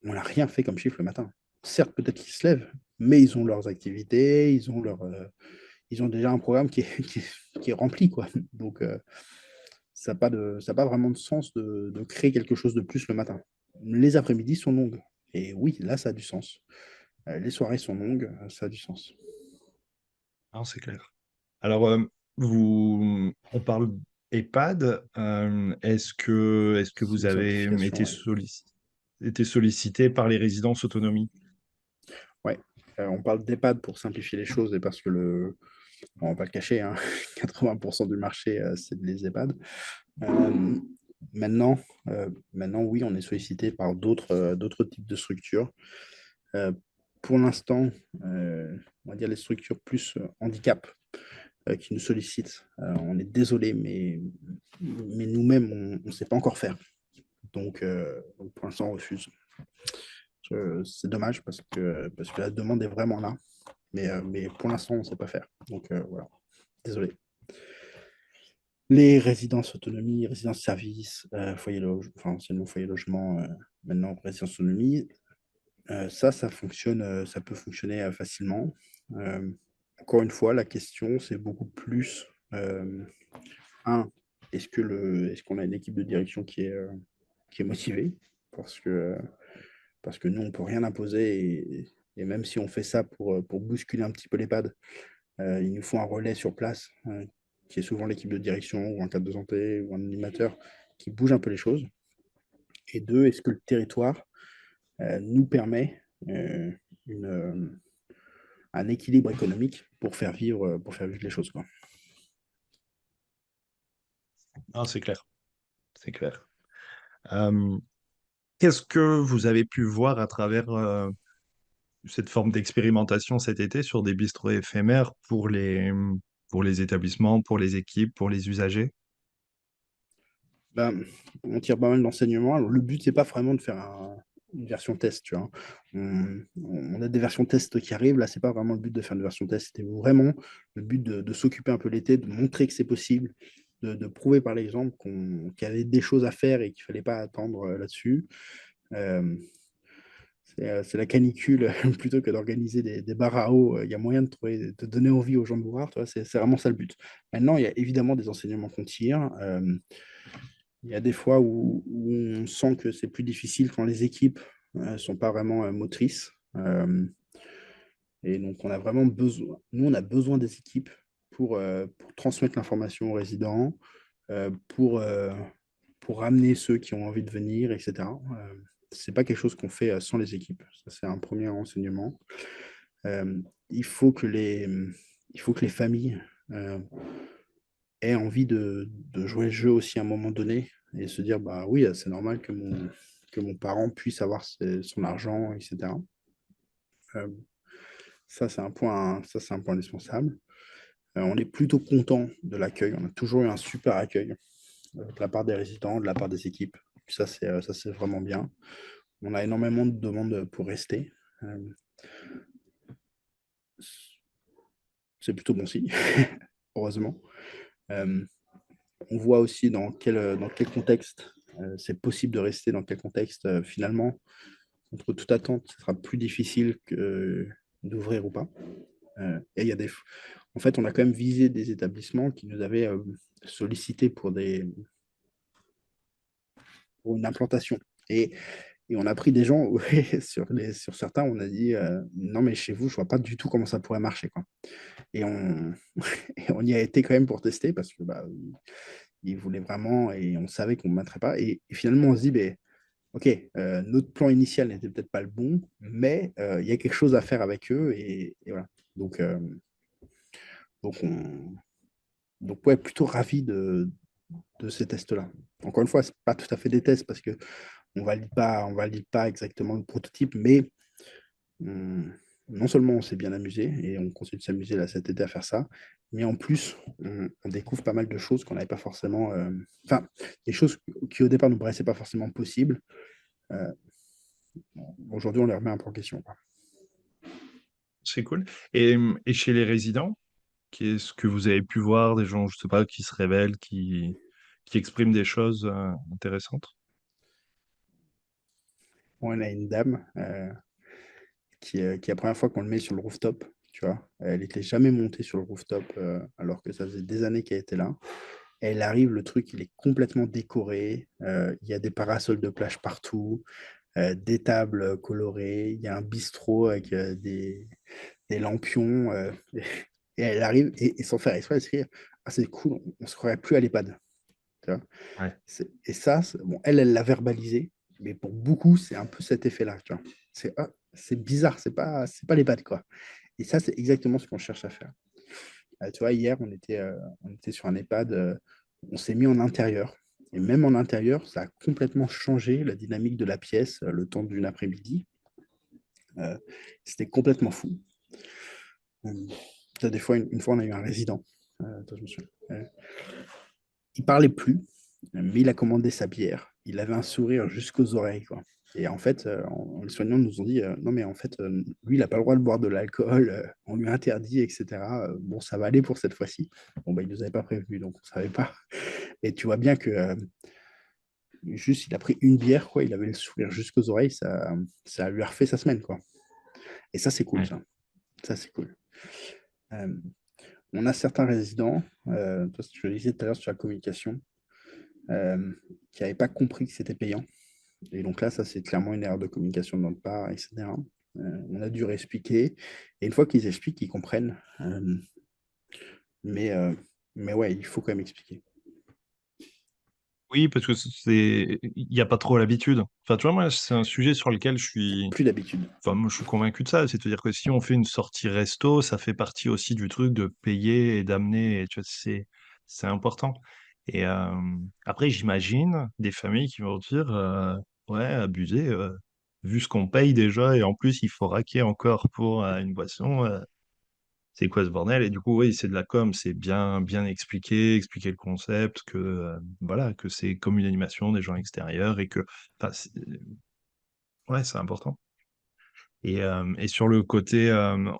On n'a rien fait comme chiffre le matin. Certes, peut-être qu'ils se lèvent, mais ils ont leurs activités, ils ont déjà un programme qui est rempli, quoi. Donc, ça n'a pas vraiment de sens de créer quelque chose de plus le matin. Les après-midi sont longues. Et oui, là, ça a du sens. Les soirées sont longues, ça a du sens. non, c'est clair. Alors, on parle EHPAD. Est-ce que C'est vous une avez simplification, ouais. été sollicité par les résidences autonomie? Ouais. On parle d'EHPAD pour simplifier les choses et parce que on va pas le cacher, hein, 80% du marché, c'est les EHPAD. Euh, maintenant, maintenant, oui, on est sollicité par d'autres types de structures. Euh, pour l'instant, on va dire les structures plus handicap qui nous sollicitent. On est désolé, mais nous-mêmes, on ne sait pas encore faire. Donc, pour l'instant, on refuse. C'est dommage parce que la demande est vraiment là, mais pour l'instant, on ne sait pas faire. Donc, voilà, désolé. Les résidences autonomie, résidences service, enfin anciennement foyer logement, maintenant résidence autonomie, ça fonctionne, ça peut fonctionner facilement. Euh, Encore une fois, la question, c'est beaucoup plus, un, est-ce qu'on a une équipe de direction qui est motivée? Parce que, parce que nous, on ne peut rien imposer et même si on fait ça pour bousculer un petit peu les pads, il nous faut un relais sur place, qui est souvent l'équipe de direction ou un cadre de santé ou un animateur qui bouge un peu les choses. Et deux, est-ce que le territoire nous permet une, un équilibre économique pour faire vivre les choses, quoi. Ah, c'est clair, c'est clair. Euh, Qu'est-ce que vous avez pu voir à travers cette forme d'expérimentation cet été sur des bistrots éphémères pour les établissements, pour les équipes, pour les usagers? Ben, on tire pas mal d'enseignements. Alors, le but, c'est pas vraiment de faire une version test, tu vois. On a des versions test qui arrivent. Là, c'est pas vraiment le but de faire une version test. C'était vraiment le but de s'occuper un peu l'été, de montrer que c'est possible, de prouver par l'exemple qu'il y avait des choses à faire et qu'il fallait pas attendre là-dessus. Euh, c'est la canicule plutôt que d'organiser des bars à eau. Il y a moyen de donner envie aux gens de boire. Tu vois, c'est vraiment ça le but. Maintenant, il y a évidemment des enseignements qu'on tire. Il y a des fois où on sent que c'est plus difficile quand les équipes ne sont pas vraiment motrices. Et donc, on a vraiment besoin, nous, on a besoin des équipes pour transmettre l'information aux résidents, euh, pour, euh, pour ramener ceux qui ont envie de venir, etc. C'est pas quelque chose qu'on fait sans les équipes. Ça, c'est un premier renseignement. Euh, il faut que les familles aient envie de jouer le jeu aussi à un moment donné et se dire, bah oui, c'est normal que mon parent puisse avoir son argent, etc. Euh, ça, c'est un point indispensable. On est plutôt content de l'accueil. On a toujours eu un super accueil de la part des résidents, de la part des équipes. Ça, c'est vraiment bien. On a énormément de demandes pour rester. Euh, c'est plutôt bon signe, heureusement. Euh, on voit aussi dans quel contexte c'est possible de rester, dans quel contexte finalement, contre toute attente, ce sera plus difficile d'ouvrir ou pas. Et il y a en fait, on a quand même visé des établissements qui nous avaient sollicité pour une implantation. Et on a pris des gens, ouais, sur certains, on a dit non, mais chez vous, je vois pas du tout comment ça pourrait marcher, quoi. Et on, et on y a été quand même pour tester parce que bah, ils voulaient vraiment et on savait qu'on ne mettrait pas. Et finalement, on se dit, ben, OK, notre plan initial n'était peut-être pas le bon, mais il y a quelque chose à faire avec eux et voilà. Donc, euh, donc, on, donc ouais, plutôt ravi de ces tests-là. Encore une fois, c'est pas tout à fait des tests parce que on valide pas exactement le prototype, mais on- non seulement on s'est bien amusé et on continue de s'amuser là cet été à faire ça, mais en plus on découvre pas mal de choses qu'on n'avait pas forcément, enfin des choses qui au départ ne nous paraissaient pas forcément possibles. Euh, Aujourd'hui, on les remet un peu en question, quoi. C'est cool. Et chez les résidents, qu'est-ce que vous avez pu voir des gens, je sais pas, qui se révèlent, qui expriment des choses intéressantes? On a une dame qui est la première fois qu'on le met sur le rooftop, tu vois. Elle n'était jamais montée sur le rooftop alors que ça faisait des années qu'elle était là. Elle arrive, le truc, il est complètement décoré. Il y a des parasols de plage partout, des tables colorées. Il y a un bistrot avec des lampions. Et elle arrive et sans faire exprès, elle se dit, ah, c'est cool, on se croirait plus à l'EHPAD. Tu vois. Ouais. Et ça, bon, elle l'a verbalisé, mais pour beaucoup, c'est un peu cet effet-là. Tu vois. C'est bizarre, c'est pas l'EHPAD, quoi. Et ça, c'est exactement ce qu'on cherche à faire. Tu vois, hier, on était sur un EHPAD, on s'est mis en intérieur. Et même en intérieur, ça a complètement changé la dynamique de la pièce le temps d'une après-midi. Euh, C'était complètement fou. Des fois, une fois, on a eu un résident. Attends, je me souviens. Il parlait plus, mais il a commandé sa bière. Il avait un sourire jusqu'aux oreilles, quoi. Et en fait, les soignants nous ont dit non, mais en fait, lui, il n'a pas le droit de boire de l'alcool, on lui a interdit, etc. Bon, ça va aller pour cette fois-ci. Bon, bah, il ne nous avait pas prévenu, donc on ne savait pas. Et tu vois bien que juste, il a pris une bière, quoi. Il avait le sourire jusqu'aux oreilles, ça lui a refait sa semaine, quoi. Et ça, c'est cool, Ouais. ça. Ça, c'est cool. Euh, on a certains résidents, toi, je le disais tout à l'heure sur la communication, euh, qui n'avaient pas compris que c'était payant. Et donc là, ça, c'est clairement une erreur de communication de notre part, etc. On a dû réexpliquer. Et une fois qu'ils expliquent, ils comprennent. Mais, euh, mais ouais, il faut quand même expliquer. Oui, parce que il n'y a pas trop l'habitude. Enfin, tu vois, moi, c'est un sujet sur lequel je suis, Plus d'habitude. enfin, moi, je suis convaincu de ça. C'est-à-dire que si on fait une sortie resto, ça fait partie aussi du truc de payer et d'amener. Et tu vois, c'est important. Et après, j'imagine des familles qui vont dire, ouais, abusé, vu ce qu'on paye déjà, et en plus, il faut raquer encore pour une boisson. C'est quoi ce bordel? Et du coup, oui, c'est de la com, c'est bien expliquer le concept, que voilà, que c'est comme une animation des gens extérieurs et que, enfin, ouais, c'est important. Et sur le côté,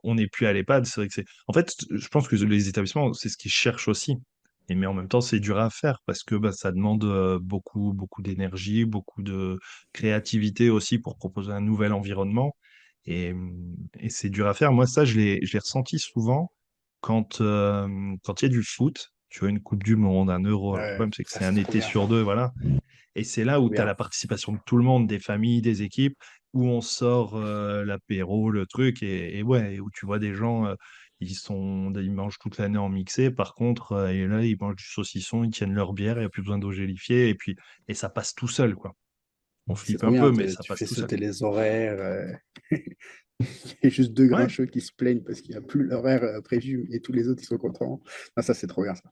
on n'est plus à l'EHPAD, c'est vrai que c'est. En fait, je pense que les établissements, c'est ce qu'ils cherchent aussi. Mais en même temps, c'est dur à faire parce que bah, ça demande beaucoup d'énergie, beaucoup de créativité aussi pour proposer un nouvel environnement. Et c'est dur à faire. Moi, ça, je l'ai ressenti souvent quand il y a du foot. Tu vois, une Coupe du Monde, un Euro. Alors, le Ouais, problème, c'est que ça, c'est un c'est trop été bien, ça. sur deux, voilà. Et c'est là où Trop tu as bien. la participation de tout le monde, des familles, des équipes, où on sort l'apéro, le truc, et ouais, où tu vois des gens, ils mangent toute l'année en mixé, par contre, et là, ils mangent du saucisson, ils tiennent leur bière, il n'y a plus besoin d'eau gélifiée, et ça passe tout seul, quoi. On C'est flippe trop un bien. peu, mais ça Tu passe fais tout seul. sauter les horaires. Il y a juste deux Ouais, grincheux qui se plaignent parce qu'il n'y a plus l'horaire prévu et tous les autres, ils sont contents. Ah, ça, c'est trop bien, ça. Ça,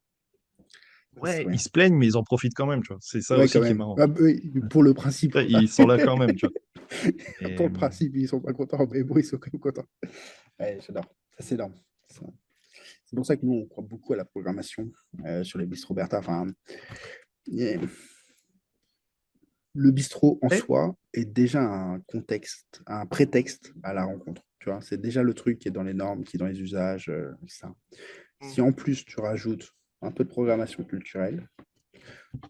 c'est trop ouais, ils bien. se plaignent, mais ils en profitent quand même, tu vois. C'est ça Ouais, quand aussi qui est même. marrant. Ah, bah oui, pour le principe, Ouais, quoi. ils sont là quand même, tu vois. Pour Et le principe, ils sont pas contents, mais bon, ils sont quand même contents. Ouais, j'adore. Ça, c'est énorme. C'est pour ça que nous, on croit beaucoup à la programmation sur les bistrots Bertha. Enfin, et le bistrot en ouais, soi est déjà un contexte, un prétexte à la rencontre. Tu vois, c'est déjà le truc qui est dans les normes, qui est dans les usages, ça. Si en plus tu rajoutes un peu de programmation culturelle,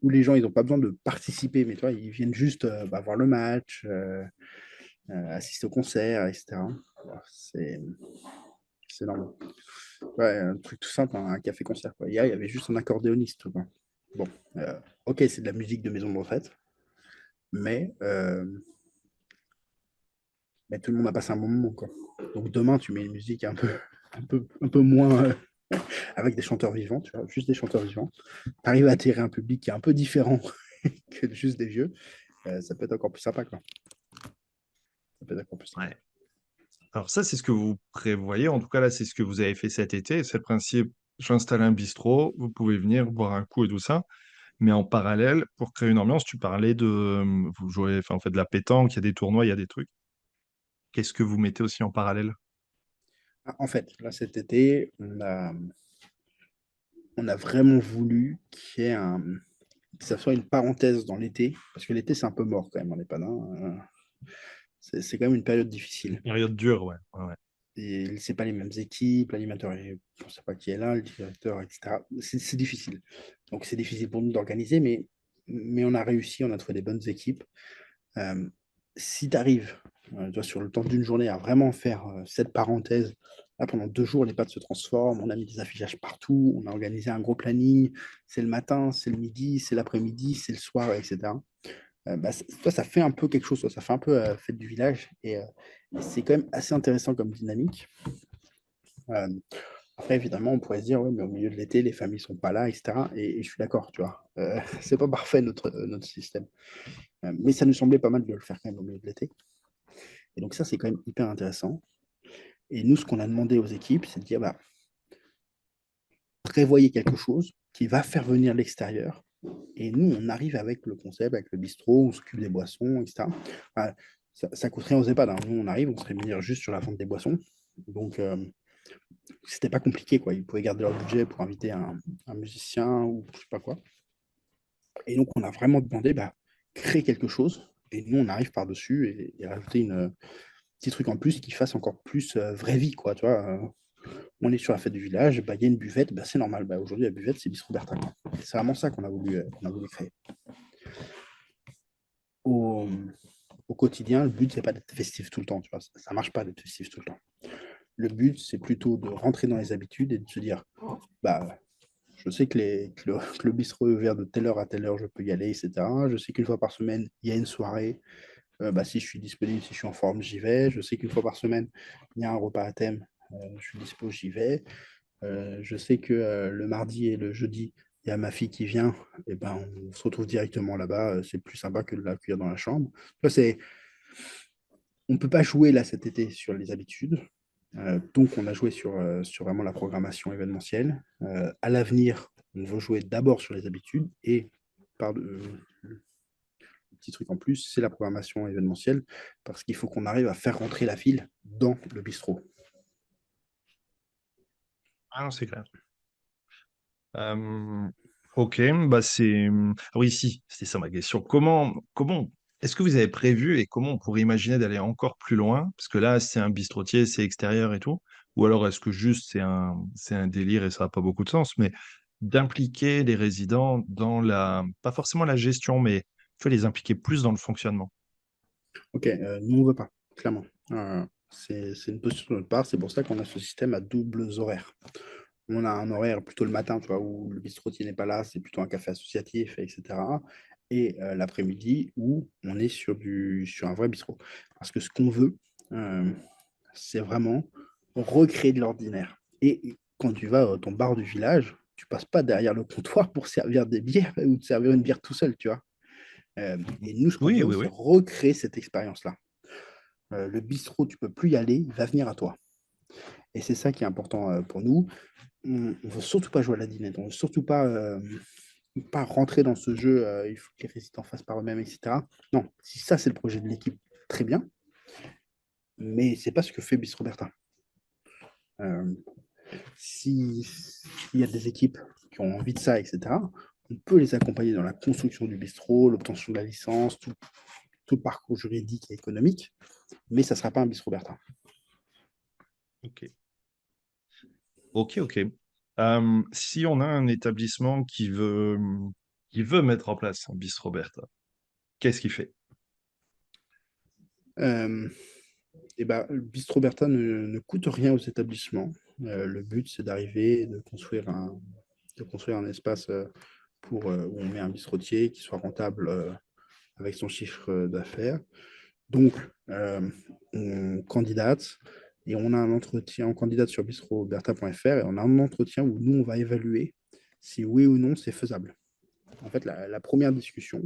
où les gens ils n'ont pas besoin de participer, mais toi ils viennent juste voir le match, assister au concert, etc. C'est c'est énorme. Ouais, un truc tout simple, hein, un café-concert, quoi. Hier, il y avait juste un accordéoniste, quoi. Bon, ok, c'est de la musique de maison de retraite, mais, euh, mais tout le monde a passé un bon moment, quoi. Donc demain, tu mets une musique un peu moins avec des chanteurs vivants, tu vois, juste des chanteurs vivants. Tu arrives à attirer un public qui est un peu différent que juste des vieux, ça peut être encore plus sympa, quoi. Ça peut être encore plus sympa. ouais. Alors ça, c'est ce que vous prévoyez. En tout cas, là, c'est ce que vous avez fait cet été. C'est le principe, j'installe un bistrot, vous pouvez venir boire un coup et tout ça. Mais en parallèle, pour créer une ambiance, tu parlais de, vous jouez, enfin, en fait, de la pétanque, il y a des tournois, il y a des trucs. Qu'est-ce que vous mettez aussi en parallèle? Ah, en fait, là, cet été, on a vraiment voulu qu'il y ait que ça soit une parenthèse dans l'été, parce que l'été, c'est un peu mort quand même en EHPAD, hein. C'est quand même une période Une difficile. période dure, ouais. Ouais, ouais. Et c'est pas les mêmes équipes, l'animateur, on ne sait pas qui est là, le directeur, etc. C'est difficile. Donc c'est difficile pour nous d'organiser, mais on a réussi, on a trouvé des bonnes équipes. Euh, Si tu arrives, sur le temps d'une journée, à vraiment faire cette parenthèse, là pendant 2 jours, les pâtes se transforment, on a mis des affichages partout, on a organisé un gros planning, c'est le matin, c'est le midi, c'est l'après-midi, c'est le soir, etc. Toi, ça fait un peu quelque chose, toi, ça fait un peu fête du village, et c'est quand même assez intéressant comme dynamique. Euh, Après, évidemment, on pourrait se dire, ouais, mais au milieu de l'été, les familles sont pas là, etc. Et je suis d'accord, tu vois. C'est pas parfait notre système. Mais ça nous semblait pas mal de le faire quand même au milieu de l'été. Et donc ça, c'est quand même hyper intéressant. Et nous, ce qu'on a demandé aux équipes, c'est de dire, bah, prévoyez quelque chose qui va faire venir l'extérieur. Et nous, on arrive avec le concept, avec le bistrot, on s'occupe des boissons, etc. Enfin, ça coûte rien aux EHPAD, hein. Nous, on arrive, on se rémunère juste sur la vente des boissons. Donc, c'était pas compliqué, quoi. Ils pouvaient garder leur budget pour inviter un musicien ou je sais pas quoi. Et donc, on a vraiment demandé, bah, créer quelque chose. Et nous, on arrive par-dessus et rajouter une petit truc en plus qui fasse encore plus vraie vie, quoi. Tu vois, on est sur la fête du village, bah, il y a une buvette, bah, c'est normal. Bah, aujourd'hui, la buvette, c'est Bistrot Bertin. C'est vraiment ça qu'on a voulu créer. Au, Au quotidien, le but, c'est pas d'être festif tout le temps. Tu vois, ça marche pas d'être festif tout le temps. Le but, c'est plutôt de rentrer dans les habitudes et de se dire, bah, je sais que le bistrot est ouvert de telle heure à telle heure, je peux y aller, etc. Je sais qu'une fois par semaine, il y a une soirée. Bah, si je suis disponible, si je suis en forme, j'y vais. Je sais qu'une fois par semaine, il y a un repas à thème. Je suis dispo, j'y vais. Je sais que le mardi et le jeudi, il y a ma fille qui vient. Et ben, on se retrouve directement là-bas. C'est plus sympa que de l'accueillir dans la chambre. On ne peut pas jouer là cet été sur les habitudes. Donc, on a joué sur vraiment la programmation événementielle. À l'avenir, on veut jouer d'abord sur les habitudes et par le petit truc en plus, c'est la programmation événementielle parce qu'il faut qu'on arrive à faire rentrer la file dans le bistrot. Ah non, c'est clair. Euh, ok, bah c'est. Ah oui, si, c'était ça ma question. Est-ce que vous avez prévu et comment on pourrait imaginer d'aller encore plus loin? Parce que là, c'est un bistrotier, c'est extérieur et tout. Ou alors est-ce que juste c'est un délire et ça n'a pas beaucoup de sens, mais d'impliquer les résidents dans pas forcément la gestion, mais il faut les impliquer plus dans le fonctionnement. Ok, nous on veut pas, clairement. C'est une posture de notre part, c'est pour ça qu'on a ce système à doubles horaires. On a un horaire plutôt le matin, tu vois, où le bistrotier n'est pas là, c'est plutôt un café associatif, etc. Et l'après-midi, où on est sur un vrai bistrot. Parce que ce qu'on veut, euh, c'est vraiment recréer de l'ordinaire. Et quand tu vas à ton bar du village, tu passes pas derrière le comptoir pour servir des bières ou te servir une bière tout seul, tu vois. Et nous, ce qu'on Oui, veut, oui, c'est oui. recréer cette expérience-là. Le bistrot, tu peux plus y aller, il va venir à toi. Et c'est ça qui est important pour nous. On ne veut surtout pas jouer à la dinette, on ne veut surtout pas rentrer dans ce jeu, il faut que les résidents fassent par eux-mêmes, etc. Non, si ça c'est le projet de l'équipe, très bien, mais c'est pas ce que fait Bistro Bertin. Euh, S'il y a des équipes qui ont envie de ça, etc., on peut les accompagner dans la construction du bistrot, l'obtention de la licence, tout le parcours juridique et économique, mais ça ne sera pas un bistrot Bertin. Ok, ok. Si on a un établissement qui veut mettre en place un bistrot Bertha, qu'est-ce qu'il fait? Euh, et ben, le bistrot Bertin ne coûte rien aux établissements. Le but, c'est d'arriver, de construire un espace où on met un bistrotier qui soit rentable avec son chiffre d'affaires. Donc, on candidate et on a un entretien, on candidate sur bistroberta.fr et on a un entretien où nous, on va évaluer si oui ou non c'est faisable. En fait, la première discussion,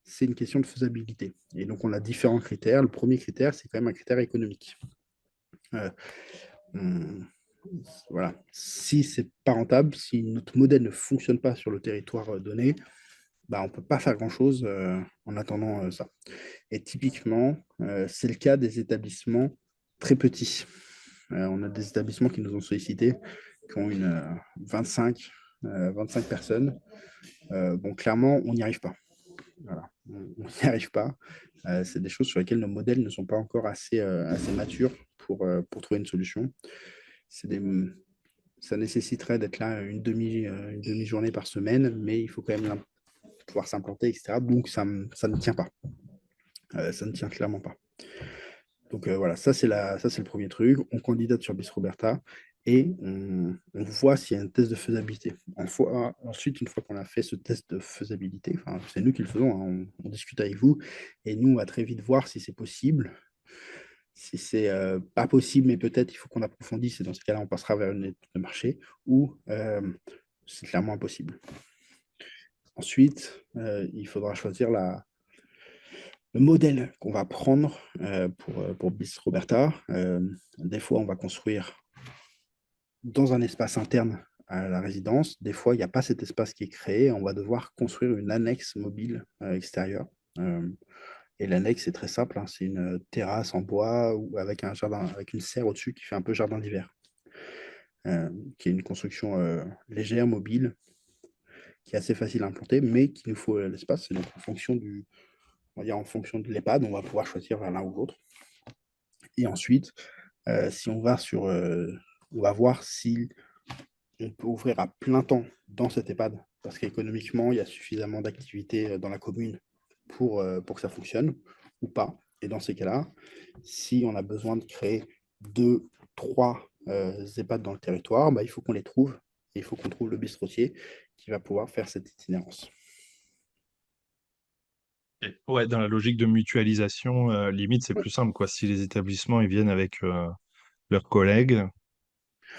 c'est une question de faisabilité. Et donc, on a différents critères. Le premier critère, c'est quand même un critère économique. Euh, on- voilà. Si c'est pas rentable, si notre modèle ne fonctionne pas sur le territoire donné, bah, on ne peut pas faire grand-chose en attendant ça. Et typiquement, c'est le cas des établissements très petits. On a des établissements qui nous ont sollicités, qui ont 25 personnes. Bon, clairement, on n'y arrive pas. Voilà. On n'y arrive pas. C'est des choses sur lesquelles nos modèles ne sont pas encore assez matures pour trouver une solution. C'est des, Ça nécessiterait d'être là une demi-journée par semaine, mais il faut quand même pouvoir s'implanter, etc. Donc, ça ne tient pas. Ça ne tient clairement pas. Donc voilà, ça c'est le premier truc. On candidate sur Bis Roberta et on voit s'il y a un test de faisabilité. Ensuite, une fois qu'on a fait ce test de faisabilité, c'est nous qui le faisons, hein, on discute avec vous et nous, on va très vite voir si c'est possible. Si c'est pas possible, mais peut-être il faut qu'on approfondisse et dans ce cas-là, on passera vers une étude de marché ou c'est clairement impossible. Ensuite, il faudra choisir le modèle qu'on va prendre pour Bis Roberta. Des fois, on va construire dans un espace interne à la résidence. Des fois, il n'y a pas cet espace qui est créé. On va devoir construire une annexe mobile extérieure. Euh, et l'annexe, c'est très simple, hein, c'est une terrasse en bois ou avec un jardin, avec une serre au-dessus qui fait un peu jardin d'hiver, qui est une construction légère, mobile, qui est assez facile à implanter, mais qui nous faut l'espace. Et donc, on va dire en fonction de l'EHPAD, on va pouvoir choisir l'un ou l'autre. Et ensuite, si on va voir si on peut ouvrir à plein temps dans cet EHPAD, parce qu'économiquement, il y a suffisamment d'activités dans la commune pour que ça fonctionne ou pas. Et dans ces cas-là, si on a besoin de créer deux, trois EHPAD dans le territoire, bah, il faut qu'on les trouve. Et il faut qu'on trouve le bistrotier qui va pouvoir faire cette itinérance. Ouais, dans la logique de mutualisation, limite, c'est Ouais. plus simple, quoi. Si les établissements ils viennent avec leurs collègues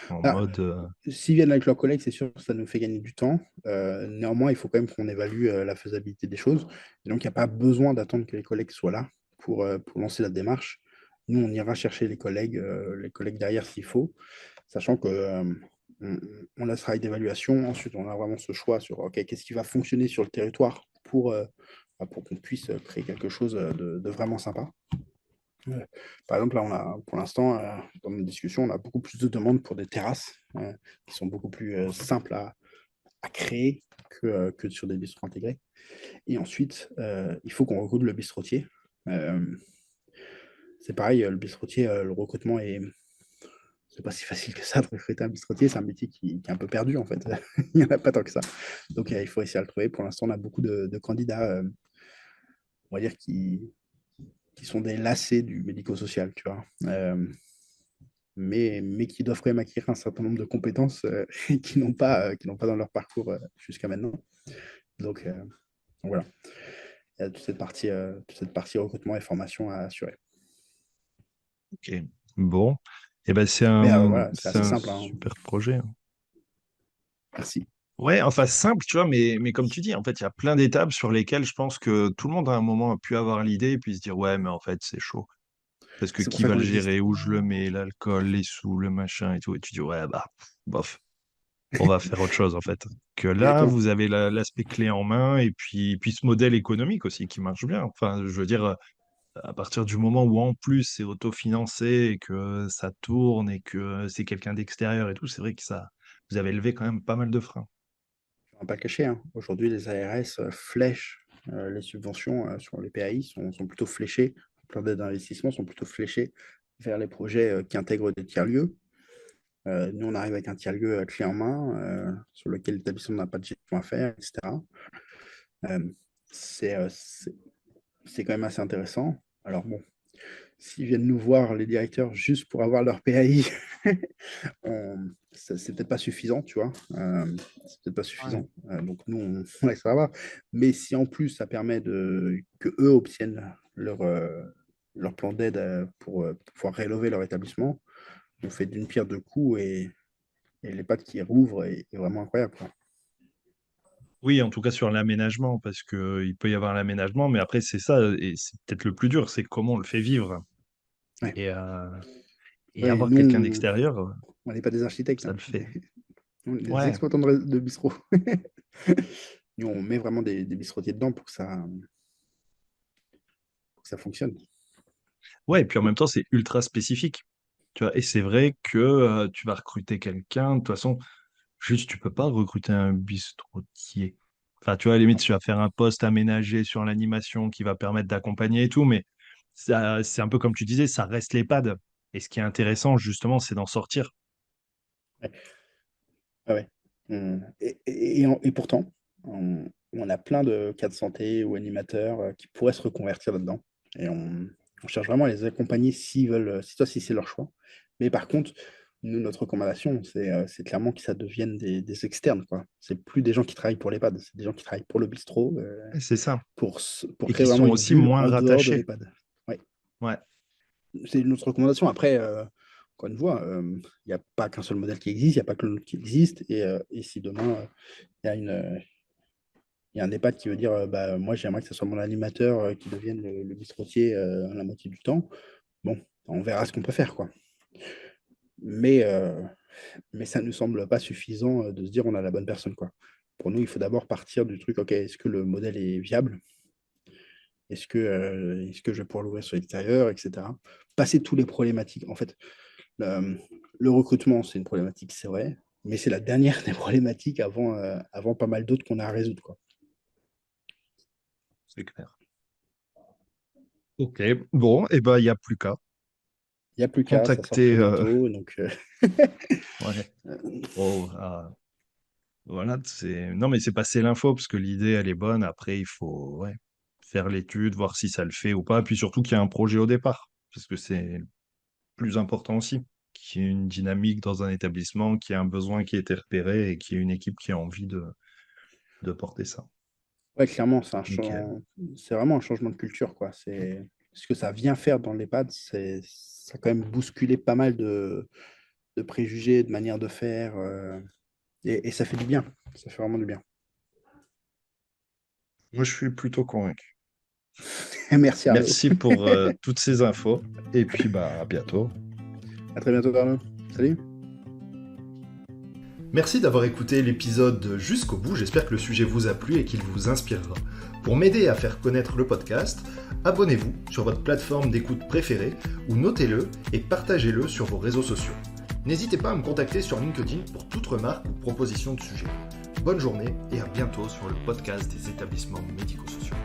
en Ah, mode. s'ils viennent avec leurs collègues, c'est sûr que ça nous fait gagner du temps. Néanmoins, il faut quand même qu'on évalue la faisabilité des choses. Et donc, il n'y a pas besoin d'attendre que les collègues soient là pour lancer la démarche. Nous, on ira chercher les collègues derrière s'il faut, sachant que on, on a ce travail d'évaluation. Ensuite, on a vraiment ce choix sur OK, qu'est-ce qui va fonctionner sur le territoire pour qu'on puisse créer quelque chose de vraiment sympa. Par exemple, là, pour l'instant, dans nos discussions, on a beaucoup plus de demandes pour des terrasses qui sont beaucoup plus simples à créer que sur des bistrots intégrés. Et ensuite, il faut qu'on recrute le bistrotier. Euh, c'est pareil, le bistrotier, le recrutement c'est pas si facile que ça de recruter un bistrotier. C'est un métier qui est un peu perdu en fait. Il n'y en a pas tant que ça. Donc il faut essayer de le trouver. Pour l'instant, on a beaucoup de candidats, on va dire, qui sont des lacets du médico-social, tu vois. Mais qui doivent quand même acquérir un certain nombre de compétences qui n'ont pas dans leur parcours jusqu'à maintenant. Donc, voilà, il y a toute cette partie recrutement et formation à assurer. Ok. Bon. Eh ben, c'est Mais un, voilà, c'est c'est assez un simple, hein. super projet, hein. Merci. Ouais, enfin simple, tu vois, mais comme tu dis, en fait, il y a plein d'étapes sur lesquelles je pense que tout le monde à un moment a pu avoir l'idée et puis se dire, ouais, mais en fait, c'est chaud. Parce que C'est pour qui ça va qu'on le existe. gérer, où je le mets, l'alcool, les sous, le machin et tout. Et tu dis, ouais, bah, bof, on va faire autre chose, en fait. Que là, Exactement. vous avez l'aspect clé en main et puis ce modèle économique aussi qui marche bien. Enfin, je veux dire, À partir du moment où en plus c'est autofinancé et que ça tourne et que c'est quelqu'un d'extérieur et tout, c'est vrai que ça vous avez levé quand même pas mal de freins. On va pas le cacher, hein. Aujourd'hui, les ARS flèchent les subventions sur les PAI sont plutôt fléchées, les plans d'aide d'investissement sont plutôt fléchés vers les projets qui intègrent des tiers-lieux. Nous, on arrive avec un tiers-lieu clé en main sur lequel l'établissement n'a pas de gestion à faire, etc. Euh, c'est euh, c'est- c'est quand même assez intéressant. Alors bon, s'ils viennent nous voir, les directeurs, juste pour avoir leur PAI, c'est peut-être pas suffisant, tu vois. C'est peut-être pas Ouais. suffisant. Donc nous, on laissera voir. Mais si en plus, ça permet que eux obtiennent leur plan d'aide pour pouvoir rénover leur établissement, on fait d'une pierre deux coups et l'EHPAD qui rouvre est vraiment incroyable, quoi. Oui, en tout cas sur l'aménagement, parce que il peut y avoir l'aménagement, mais après c'est ça, et c'est peut-être le plus dur, c'est comment on le fait vivre. Ouais. Et, euh, et Ouais, avoir nous, quelqu'un d'extérieur, on n'est pas des architectes, ça hein. le fait. On est des Ouais. exploitants de bistrot. Nous, on met vraiment des bistrotiers dedans pour que ça fonctionne. Ouais, et puis en même temps, c'est ultra spécifique. Tu vois, et c'est vrai que tu vas recruter quelqu'un, de toute façon, juste tu peux pas recruter un bistrotier. Enfin, tu vois, à la limite, tu vas faire un poste aménagé sur l'animation qui va permettre d'accompagner et tout, mais ça, c'est un peu comme tu disais, ça reste l'EHPAD. Et ce qui est intéressant, justement, c'est d'en sortir. Ouais. Ah ouais. Et pourtant, on a plein de cas de santé ou animateurs qui pourraient se reconvertir là-dedans. Et on cherche vraiment à les accompagner s'ils veulent, si c'est leur choix. Mais par contre, nous, notre recommandation, c'est clairement que ça devienne des externes, quoi. C'est plus des gens qui travaillent pour l'EHPAD, c'est des gens qui travaillent pour le bistrot, Et c'est ça. pour Et créer qui vraiment sont une aussi bulle moins en dehors de rattachés. l'EHPAD. Ouais. Ouais. C'est notre recommandation. Après, encore une fois, il n'y a pas qu'un seul modèle qui existe, il n'y a pas que le nôtre qui existe. Et si demain, il y a il y a un EHPAD qui veut dire bah, moi, j'aimerais que ce soit mon animateur qui devienne le bistrotier la moitié du temps, bon, on verra ce qu'on peut faire, quoi. Mais, euh, mais ça ne nous semble pas suffisant de se dire on a la bonne personne, quoi. Pour nous, il faut d'abord partir du truc, ok, est-ce que le modèle est viable? Est-ce que je vais pouvoir l'ouvrir sur l'extérieur, etc. Passer tous les problématiques. En fait, le recrutement, c'est une problématique, c'est vrai, mais c'est la dernière des problématiques avant pas mal d'autres qu'on a à résoudre, quoi. C'est clair. Ok, bon, et ben il n'y a plus qu'à Il n'y a plus qu'à, ça sort contacter. très bientôt. Donc, Ouais. Oh, voilà, c'est. Non, mais c'est passer l'info parce que l'idée, elle est bonne. Après, il faut ouais, faire l'étude, voir si ça le fait ou pas. Puis surtout qu'il y a un projet au départ, parce que c'est le plus important aussi. Qu'il y ait une dynamique dans un établissement, qu'il y ait un besoin qui a été repéré et qu'il y ait une équipe qui a envie de porter ça. ouais, clairement, Nickel. c'est vraiment un changement de culture, quoi. Ce que ça vient faire dans l'EHPAD, ça a quand même bousculé pas mal de préjugés, de manières de faire, et ça fait du bien. Ça fait vraiment du bien. Moi, je suis plutôt convaincu. Merci Arnaud. Merci pour toutes ces infos. Et puis, bah, à bientôt. À très bientôt Arnaud. Salut. Merci d'avoir écouté l'épisode jusqu'au bout, j'espère que le sujet vous a plu et qu'il vous inspirera. Pour m'aider à faire connaître le podcast, abonnez-vous sur votre plateforme d'écoute préférée ou notez-le et partagez-le sur vos réseaux sociaux. N'hésitez pas à me contacter sur LinkedIn pour toute remarque ou proposition de sujet. Bonne journée et à bientôt sur le podcast des établissements médico-sociaux.